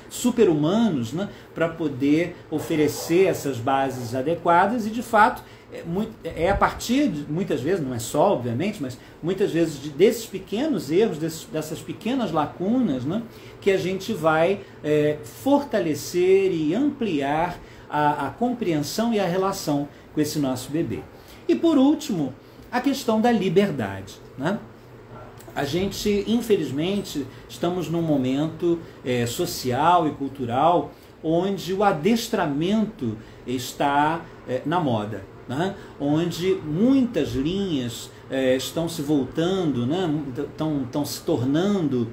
super-humanos, né, para poder oferecer essas bases adequadas, e de fato a partir de, muitas vezes, não é só obviamente, mas muitas vezes desses pequenos erros, dessas pequenas lacunas, né, que a gente vai fortalecer e ampliar a compreensão e a relação com esse nosso bebê. E por último, a questão da liberdade, né? A gente, infelizmente, estamos num momento social e cultural onde o adestramento está na moda, né? Onde muitas linhas estão se voltando, né? Estão se tornando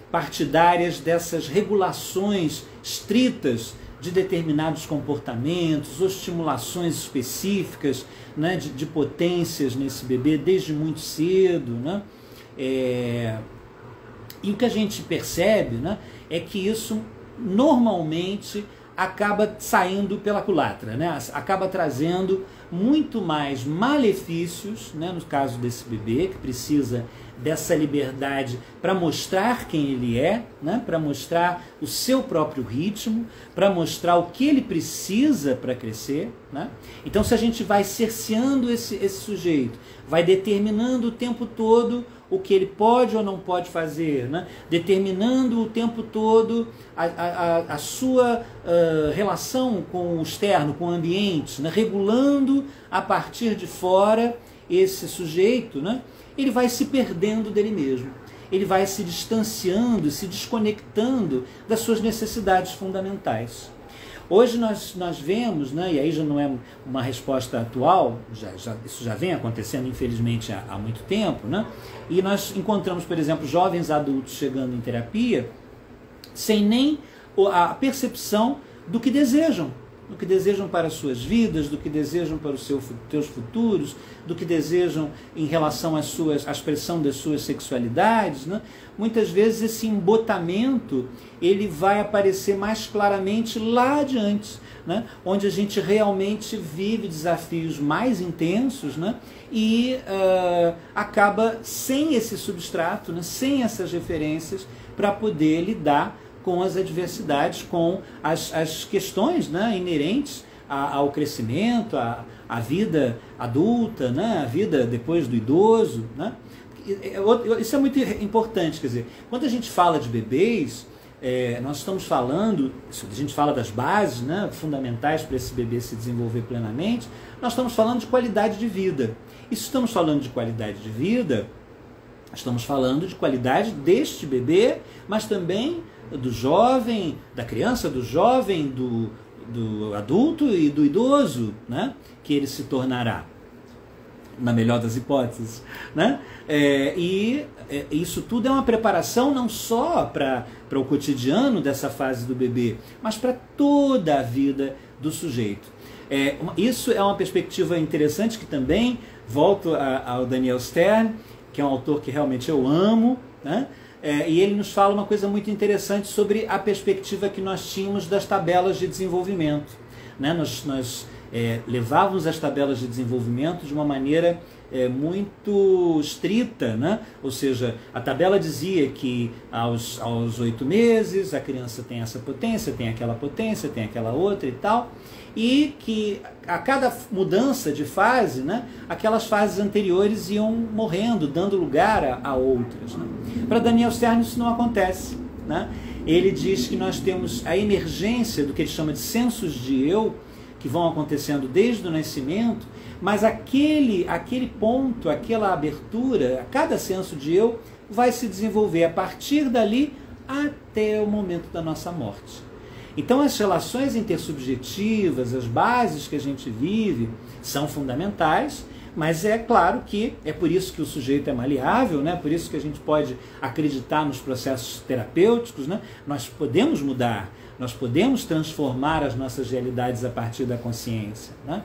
partidárias dessas regulações estritas de determinados comportamentos ou estimulações específicas, né, de potências nesse bebê desde muito cedo, né? E o que a gente percebe, né, é que isso normalmente acaba saindo pela culatra, né? Acaba trazendo muito mais malefícios, né? No caso desse bebê, que precisa dessa liberdade para mostrar quem ele é, né? Para mostrar o seu próprio ritmo, para mostrar o que ele precisa para crescer, né? Então, se a gente vai cerceando esse sujeito, vai determinando o tempo todo o que ele pode ou não pode fazer, né? Determinando o tempo todo a sua relação com o externo, com o ambiente, né? Regulando a partir de fora esse sujeito, né? Ele vai se perdendo dele mesmo, ele vai se distanciando, se desconectando das suas necessidades fundamentais. Hoje nós vemos, né, e aí já não é uma resposta atual, isso já vem acontecendo infelizmente há muito tempo, né, e nós encontramos, por exemplo, jovens adultos chegando em terapia sem nem a percepção do que desejam para as suas vidas, do que desejam para os seus futuros, do que desejam em relação à expressão das suas sexualidades, né? Muitas vezes esse embotamento ele vai aparecer mais claramente lá adiante, né? Onde a gente realmente vive desafios mais intensos, né? E acaba sem esse substrato, né? Sem essas referências para poder lidar com as adversidades, com as questões, né, inerentes ao crescimento, à vida adulta, né, à vida depois do idoso, né? Isso é muito importante, quer dizer, quando a gente fala de bebês, nós estamos falando, a gente fala das bases, né, fundamentais para esse bebê se desenvolver plenamente, nós estamos falando de qualidade de vida. E se estamos falando de qualidade de vida, estamos falando de qualidade deste bebê, mas também do jovem, da criança, do jovem, do adulto e do idoso, né, que ele se tornará, na melhor das hipóteses, né? Isso tudo é uma preparação não só para o cotidiano dessa fase do bebê, mas para toda a vida do sujeito. Isso é uma perspectiva interessante que também volto ao Daniel Stern, que é um autor que realmente eu amo, né? E ele nos fala uma coisa muito interessante sobre a perspectiva que nós tínhamos das tabelas de desenvolvimento, né? Nós levávamos as tabelas de desenvolvimento de uma maneira muito estrita, né? Ou seja, a tabela dizia que aos 8 meses a criança tem essa potência, tem aquela outra e tal, e que a cada mudança de fase, né, aquelas fases anteriores iam morrendo, dando lugar a outras, né? Para Daniel Stern isso não acontece, né? Ele diz que nós temos a emergência do que ele chama de sensos de eu, que vão acontecendo desde o nascimento, mas aquele ponto, aquela abertura, cada senso de eu vai se desenvolver a partir dali até o momento da nossa morte. Então as relações intersubjetivas, as bases que a gente vive são fundamentais, mas é claro que é por isso que o sujeito é maleável, né? Por isso que a gente pode acreditar nos processos terapêuticos, né? Nós podemos mudar, nós podemos transformar as nossas realidades a partir da consciência, né?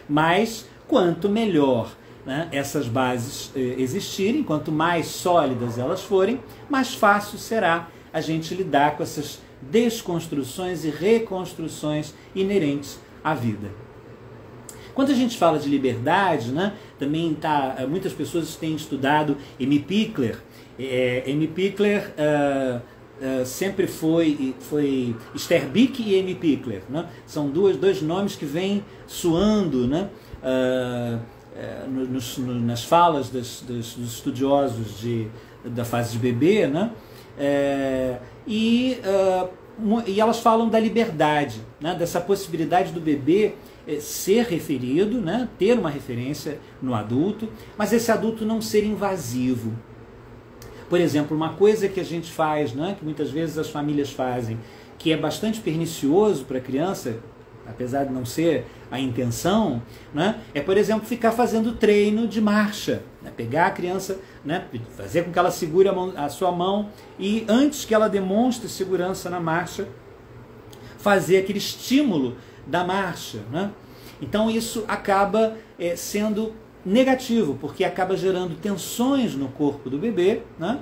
Mas quanto melhor, né, essas bases existirem, quanto mais sólidas elas forem, mais fácil será a gente lidar com essas desconstruções e reconstruções inerentes à vida. Quando a gente fala de liberdade, né, também muitas pessoas têm estudado Amy Pickler. Amy Pickler sempre foi Sterbick e Amy Pickler, né? São dois nomes que vêm soando, né, nas falas dos estudiosos da fase de bebê, né? E elas falam da liberdade, né? Dessa possibilidade do bebê ser referido, né? Ter uma referência no adulto, mas esse adulto não ser invasivo. Por exemplo, uma coisa que a gente faz, né? Que muitas vezes as famílias fazem, que é bastante pernicioso para a criança, apesar de não ser a intenção, né, é, por exemplo, ficar fazendo treino de marcha, né, pegar a criança, né, fazer com que ela segure a sua mão e, antes que ela demonstre segurança na marcha, fazer aquele estímulo da marcha, né? Então isso acaba sendo negativo, porque acaba gerando tensões no corpo do bebê, né,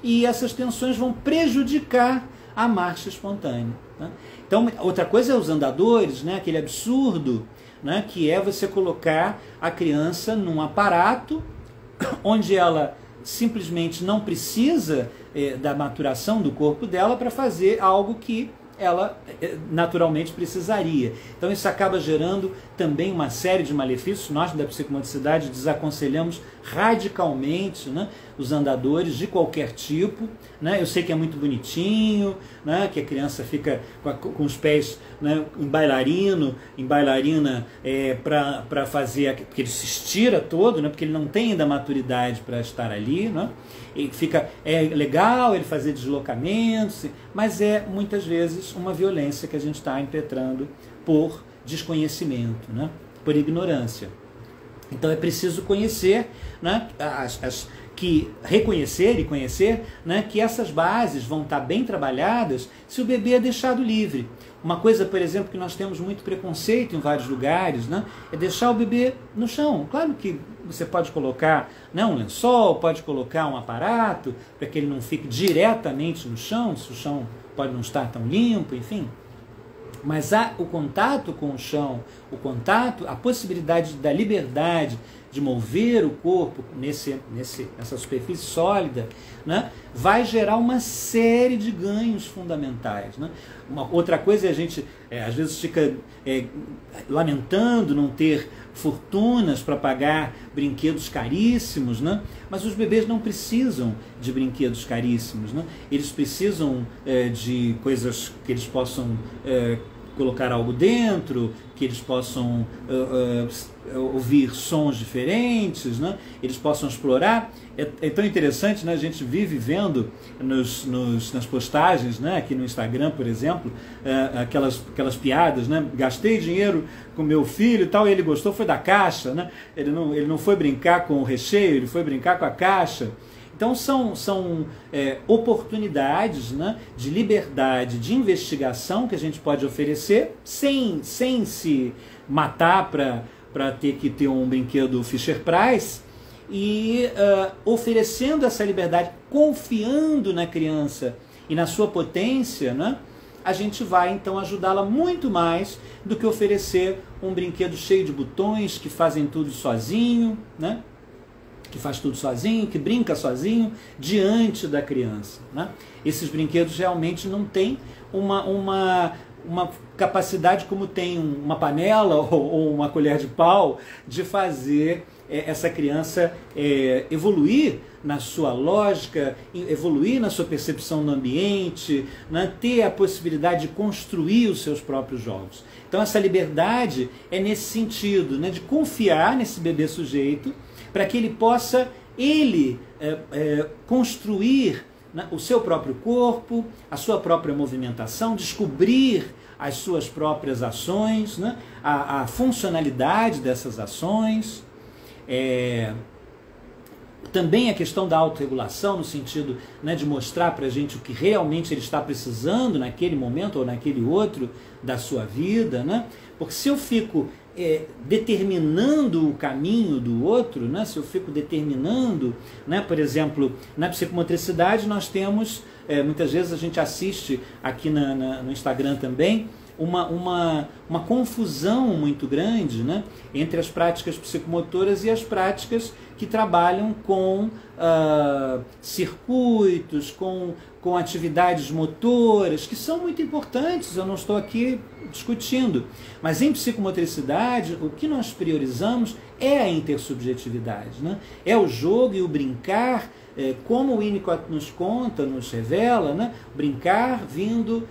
e essas tensões vão prejudicar a marcha espontânea. Né? Então, outra coisa é os andadores, né? Aquele absurdo, né? Que é você colocar a criança num aparato onde ela simplesmente não precisa da maturação do corpo dela para fazer algo que ela naturalmente precisaria. Então isso acaba gerando também uma série de malefícios. Nós da psicomotricidade desaconselhamos radicalmente, né, os andadores de qualquer tipo, né? Eu sei que é muito bonitinho, né, que a criança fica com os pés, né, em bailarina para fazer, porque ele se estira todo, né, porque ele não tem ainda maturidade para estar ali, né? E é legal ele fazer deslocamentos, mas é muitas vezes uma violência que a gente está impetrando por desconhecimento, né? Por ignorância. Então é preciso conhecer, né, reconhecer e conhecer, né, que essas bases vão estar bem trabalhadas se o bebê é deixado livre. Uma coisa, por exemplo, que nós temos muito preconceito em vários lugares, né, é deixar o bebê no chão. Claro que você pode colocar, né, um lençol, pode colocar um aparato para que ele não fique diretamente no chão, se o chão pode não estar tão limpo, enfim. Mas o contato com o chão, a possibilidade da liberdade de mover o corpo nessa superfície sólida, né, vai gerar uma série de ganhos fundamentais, né? Outra coisa é a gente às vezes fica lamentando não ter fortunas para pagar brinquedos caríssimos, né? Mas os bebês não precisam de brinquedos caríssimos, né? Eles precisam de coisas que eles possam colocar algo dentro, que eles possam ouvir sons diferentes, né? Eles possam explorar. É tão interessante, né? A gente vive vendo nas postagens, né? Aqui no Instagram, por exemplo, aquelas piadas, né? Gastei dinheiro com meu filho e tal, e ele gostou, foi da caixa, né? Ele não foi brincar com o recheio, ele foi brincar com a caixa. Então são oportunidades, né, de liberdade, de investigação que a gente pode oferecer sem se matar para ter que ter um brinquedo Fisher-Price, e oferecendo essa liberdade, confiando na criança e na sua potência, né, a gente vai então ajudá-la muito mais do que oferecer um brinquedo cheio de botões que fazem tudo sozinho, né? Que faz tudo sozinho, que brinca sozinho diante da criança, né? Esses brinquedos realmente não têm uma capacidade como tem uma panela ou uma colher de pau de fazer essa criança evoluir na sua lógica, evoluir na sua percepção do ambiente, né? Ter a possibilidade de construir os seus próprios jogos. Então essa liberdade é nesse sentido, né? De confiar nesse bebê sujeito, para que ele possa construir, né, o seu próprio corpo, a sua própria movimentação, descobrir as suas próprias ações, né, a funcionalidade dessas ações. Também a questão da autorregulação, no sentido, né, de mostrar para a gente o que realmente ele está precisando naquele momento ou naquele outro da sua vida, né? Porque se eu fico determinando o caminho do outro, né? Se eu fico determinando, né? Por exemplo, na psicomotricidade nós temos, muitas vezes a gente assiste aqui no Instagram também, uma confusão muito grande, né, entre as práticas psicomotoras e as práticas que trabalham com circuitos, com atividades motoras, que são muito importantes, eu não estou aqui discutindo. Mas em psicomotricidade, o que nós priorizamos é a intersubjetividade, né? É o jogo e o brincar, como o Winnicott nos conta, nos revela, né? Brincar vindo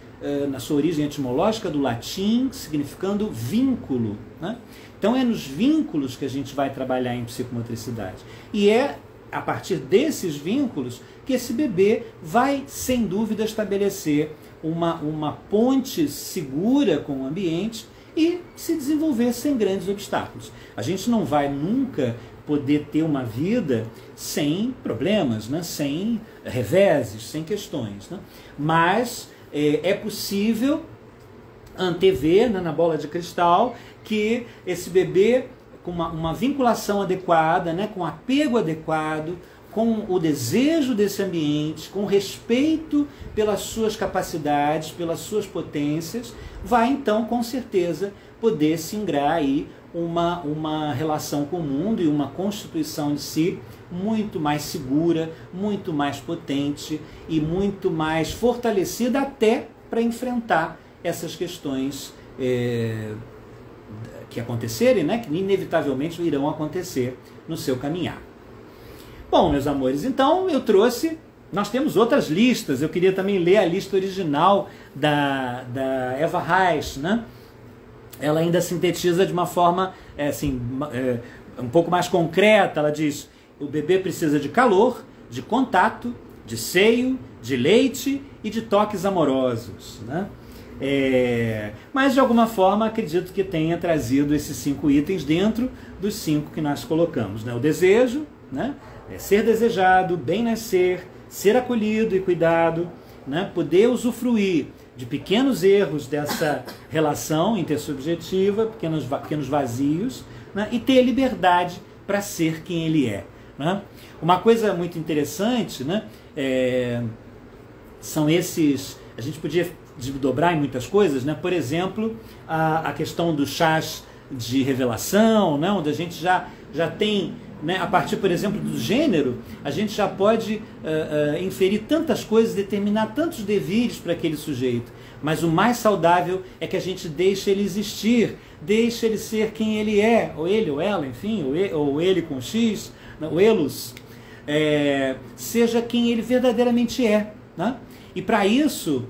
na sua origem etimológica do latim, significando vínculo, né? Então é nos vínculos que a gente vai trabalhar em psicomotricidade. E é a partir desses vínculos que esse bebê vai, sem dúvida, estabelecer uma ponte segura com o ambiente e se desenvolver sem grandes obstáculos. A gente não vai nunca poder ter uma vida sem problemas, né? Sem reveses, sem questões, né? Mas é possível antever, né, na bola de cristal, que esse bebê, com uma vinculação adequada, né, com apego adequado, com o desejo desse ambiente, com respeito pelas suas capacidades, pelas suas potências, vai então com certeza poder singrar aí uma relação com o mundo e uma constituição de si muito mais segura, muito mais potente e muito mais fortalecida até para enfrentar essas questões que acontecerem, né, que inevitavelmente irão acontecer no seu caminhar. Bom, meus amores, então nós temos outras listas, eu queria também ler a lista original da Eva Reich, né? Ela ainda sintetiza de uma forma um pouco mais concreta. Ela diz: o bebê precisa de calor, de contato, de seio, de leite e de toques amorosos, né? Mas de alguma forma acredito que tenha trazido esses 5 itens dentro dos 5 que nós colocamos, né? O desejo, né? Ser desejado, bem nascer, ser acolhido e cuidado, né? Poder usufruir de pequenos erros dessa relação intersubjetiva, pequenos vazios, né? E ter liberdade para ser quem ele é, né? Uma coisa muito interessante, né? São esses... A gente podia desdobrar em muitas coisas, né? Por exemplo, a questão dos chás de revelação, né? Onde a gente já tem, né, a partir, por exemplo, do gênero, a gente já pode inferir tantas coisas, determinar tantos devires para aquele sujeito. Mas o mais saudável é que a gente deixe ele existir, deixe ele ser quem ele é, ou ele ou ela, enfim, ou ele com X, o elos, seja quem ele verdadeiramente é, né? E para isso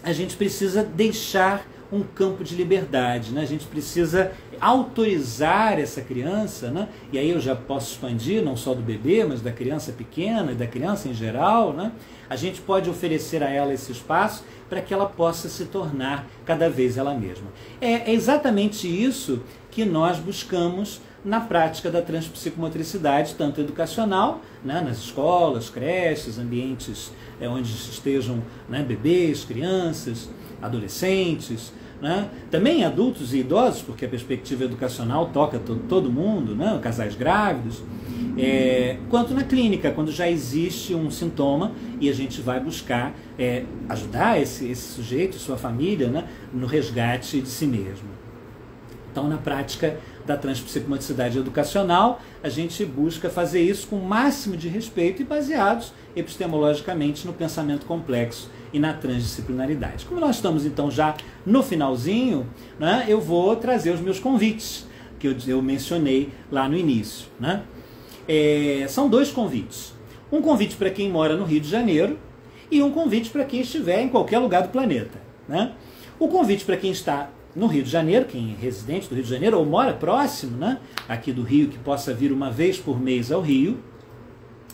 a gente precisa deixar um campo de liberdade, né? A gente precisa autorizar essa criança, né? E aí eu já posso expandir, não só do bebê, mas da criança pequena e da criança em geral, né? A gente pode oferecer a ela esse espaço para que ela possa se tornar cada vez ela mesma. É exatamente isso que nós buscamos na prática da transpsicomotricidade, tanto educacional, né, nas escolas, creches, ambientes onde estejam, né, bebês, crianças, adolescentes, né, também adultos e idosos, porque a perspectiva educacional toca todo mundo, né, casais grávidos, quanto na clínica, quando já existe um sintoma e a gente vai buscar ajudar esse sujeito, sua família, né, no resgate de si mesmo. Então, na prática da transpsicomotricidade educacional, a gente busca fazer isso com o máximo de respeito e baseados epistemologicamente no pensamento complexo e na transdisciplinaridade. Como nós estamos então já no finalzinho, né, eu vou trazer os meus convites, que eu mencionei lá no início, né? São 2 convites. Um convite para quem mora no Rio de Janeiro e um convite para quem estiver em qualquer lugar do planeta, né? O convite para quem está no Rio de Janeiro, quem é residente do Rio de Janeiro ou mora próximo, né, aqui do Rio, que possa vir uma vez por mês ao Rio,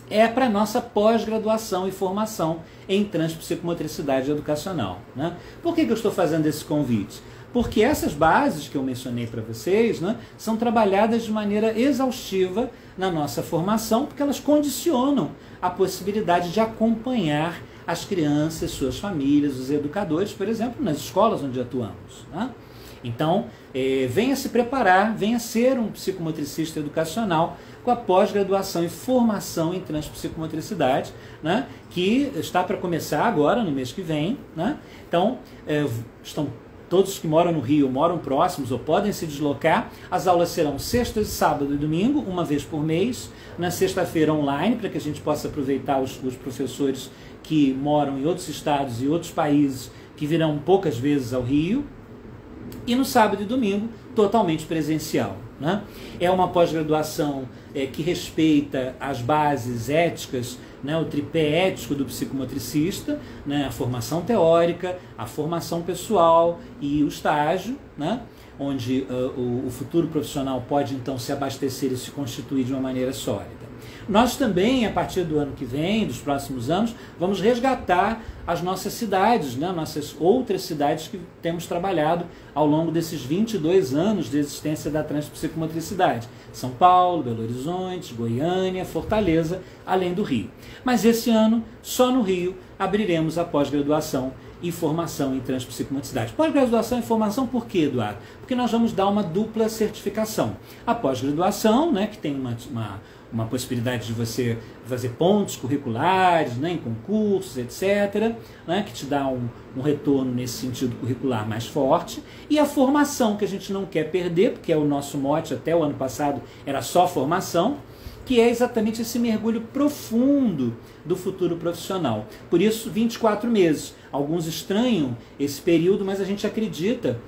é para a nossa pós-graduação e formação em transpsicomotricidade educacional, né? Por que eu estou fazendo esse convite? Porque essas bases que eu mencionei para vocês, né, são trabalhadas de maneira exaustiva na nossa formação, porque elas condicionam a possibilidade de acompanhar as crianças, suas famílias, os educadores, por exemplo, nas escolas onde atuamos, né? Então, venha se preparar, venha ser um psicomotricista educacional com a pós-graduação e formação em transpsicomotricidade, né, que está para começar agora, no mês que vem, né? Então, estão todos que moram no Rio, moram próximos ou podem se deslocar. As aulas serão sexta, sábado e domingo, uma vez por mês. Na sexta-feira online, para que a gente possa aproveitar os professores que moram em outros estados e outros países, que virão poucas vezes ao Rio. E no sábado e domingo, totalmente presencial, né? É uma pós-graduação que respeita as bases éticas, né, o tripé ético do psicomotricista, né, a formação teórica, a formação pessoal e o estágio, né, onde o futuro profissional pode então se abastecer e se constituir de uma maneira sólida. Nós também, a partir do ano que vem, dos próximos anos, vamos resgatar as nossas cidades, né? Nossas outras cidades que temos trabalhado ao longo desses 22 anos de existência da transpsicomotricidade. São Paulo, Belo Horizonte, Goiânia, Fortaleza, além do Rio. Mas esse ano, só no Rio, abriremos a pós-graduação e formação em transpsicomotricidade. Pós-graduação e formação por quê, Eduardo? Porque nós vamos dar uma dupla certificação. A pós-graduação, né, que tem uma possibilidade de você fazer pontos curriculares, né, em concursos, etc., né, que te dá um retorno nesse sentido curricular mais forte, e a formação, que a gente não quer perder, porque é o nosso mote até o ano passado, era só formação, que é exatamente esse mergulho profundo do futuro profissional. Por isso, 24 meses. Alguns estranham esse período, mas a gente acredita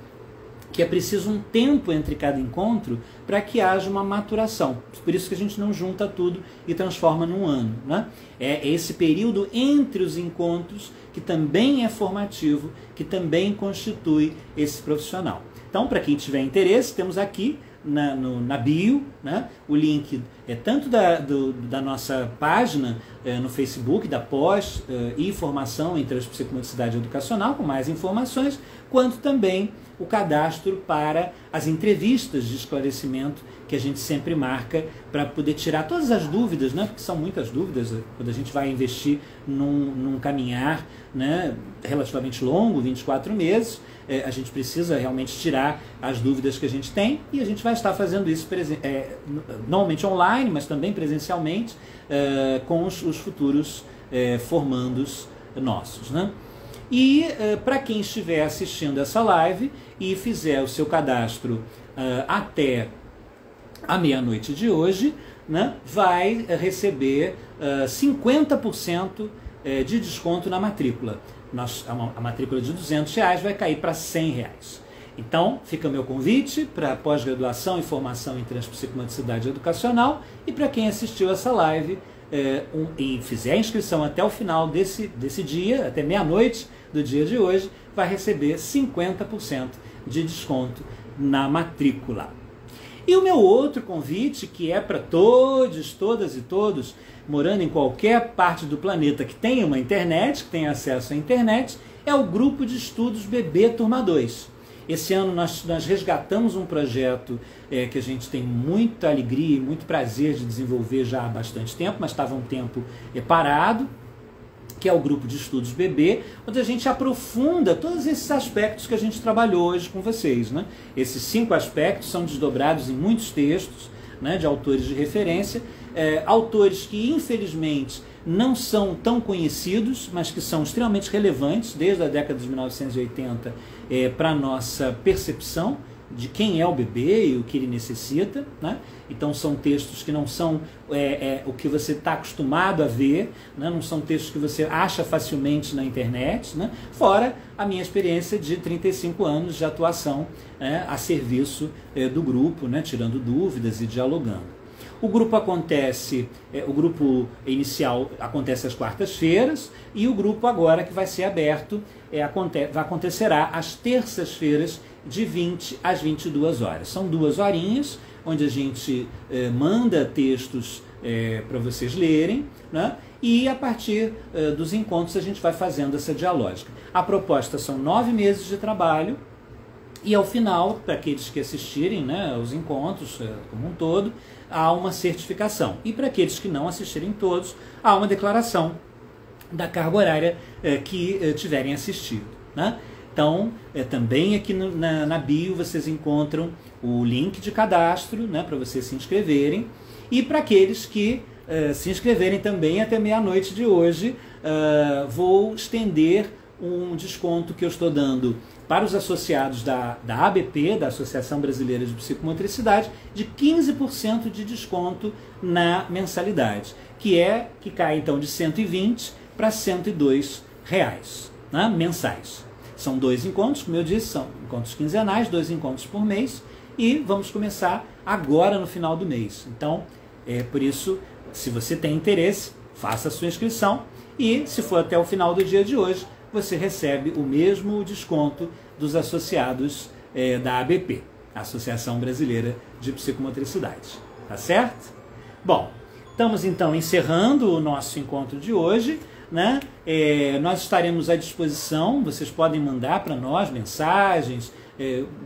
que é preciso um tempo entre cada encontro para que haja uma maturação. Por isso que a gente não junta tudo e transforma num ano, né? É esse período entre os encontros que também é formativo, que também constitui esse profissional. Então, para quem tiver interesse, temos aqui na bio, né, o link tanto da nossa página no Facebook, da pós e formação em transpsicomotricidade educacional, com mais informações, quanto também o cadastro para as entrevistas de esclarecimento que a gente sempre marca para poder tirar todas as dúvidas, né, porque são muitas dúvidas quando a gente vai investir num caminhar, né, relativamente longo, 24 meses, a gente precisa realmente tirar as dúvidas que a gente tem, e a gente vai estar fazendo isso normalmente online, mas também presencialmente, com os futuros formandos nossos, né? E para quem estiver assistindo essa live e fizer o seu cadastro até a meia-noite de hoje, né, vai receber 50% de desconto na matrícula. A matrícula de R$200 vai cair para R$100. Então, fica o meu convite para pós-graduação e formação em transpsicomotricidade educacional, e para quem assistiu essa live e fizer a inscrição até o final desse dia, até meia-noite do dia de hoje, vai receber 50% de desconto na matrícula. E o meu outro convite, que é para todos, todas e todos, morando em qualquer parte do planeta que tenha uma internet, que tenha acesso à internet, é o Grupo de Estudos Bebê Turma 2. Esse ano nós resgatamos um projeto que a gente tem muita alegria e muito prazer de desenvolver já há bastante tempo, mas estava um tempo parado, que é o Grupo de Estudos Bebê, onde a gente aprofunda todos esses aspectos que a gente trabalhou hoje com vocês, né? Esses 5 aspectos são desdobrados em muitos textos, né, de autores de referência, autores que infelizmente não são tão conhecidos, mas que são extremamente relevantes desde a década de 1980 para a nossa percepção de quem é o bebê e o que ele necessita, né? Então são textos que não são o que você está acostumado a ver, né? Não são textos que você acha facilmente na internet, né? Fora a minha experiência de 35 anos de atuação a serviço do grupo, né? Tirando dúvidas e dialogando. O grupo o grupo inicial acontece às quartas-feiras, e o grupo agora que vai ser aberto acontecerá às terças-feiras de 20 às 22 horas. São 2 horinhas, onde a gente manda textos para vocês lerem, né? E a partir dos encontros a gente vai fazendo essa dialógica. A proposta são 9 meses de trabalho, e ao final, para aqueles que assistirem, né, aos encontros como um todo, há uma certificação. E para aqueles que não assistirem todos, há uma declaração da carga horária que tiverem assistido, né? Então, também aqui na bio vocês encontram o link de cadastro, né, para vocês se inscreverem. E para aqueles que se inscreverem também até meia-noite de hoje, vou estender um desconto que eu estou dando para os associados da ABP, da Associação Brasileira de Psicomotricidade, de 15% de desconto na mensalidade, que cai então de 120 para 102 reais, né, mensais. São 2 encontros, como eu disse, são encontros quinzenais, 2 encontros por mês, e vamos começar agora no final do mês. Então, por isso, se você tem interesse, faça a sua inscrição, e se for até o final do dia de hoje, você recebe o mesmo desconto dos associados da ABP, Associação Brasileira de Psicomotricidade. Tá certo? Bom, estamos então encerrando o nosso encontro de hoje, né? Nós estaremos à disposição, vocês podem mandar para nós mensagens,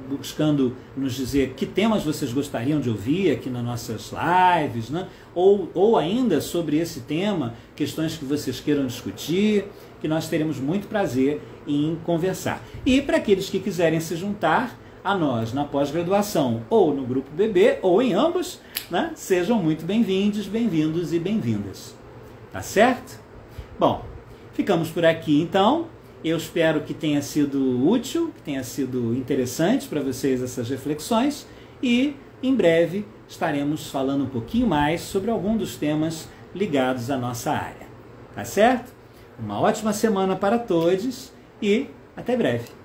buscando nos dizer que temas vocês gostariam de ouvir aqui nas nossas lives, né? Ou ainda sobre esse tema, questões que vocês queiram discutir. que nós teremos muito prazer em conversar. E para aqueles que quiserem se juntar a nós na pós-graduação ou no Grupo BB, ou em ambos, né? Sejam muito bem-vindos, bem-vindos e bem-vindas. Tá certo? Bom, ficamos por aqui então. Eu espero que tenha sido útil, que tenha sido interessante para vocês essas reflexões e em breve estaremos falando um pouquinho mais sobre algum dos temas ligados à nossa área. Tá certo? Uma ótima semana para todos e até breve.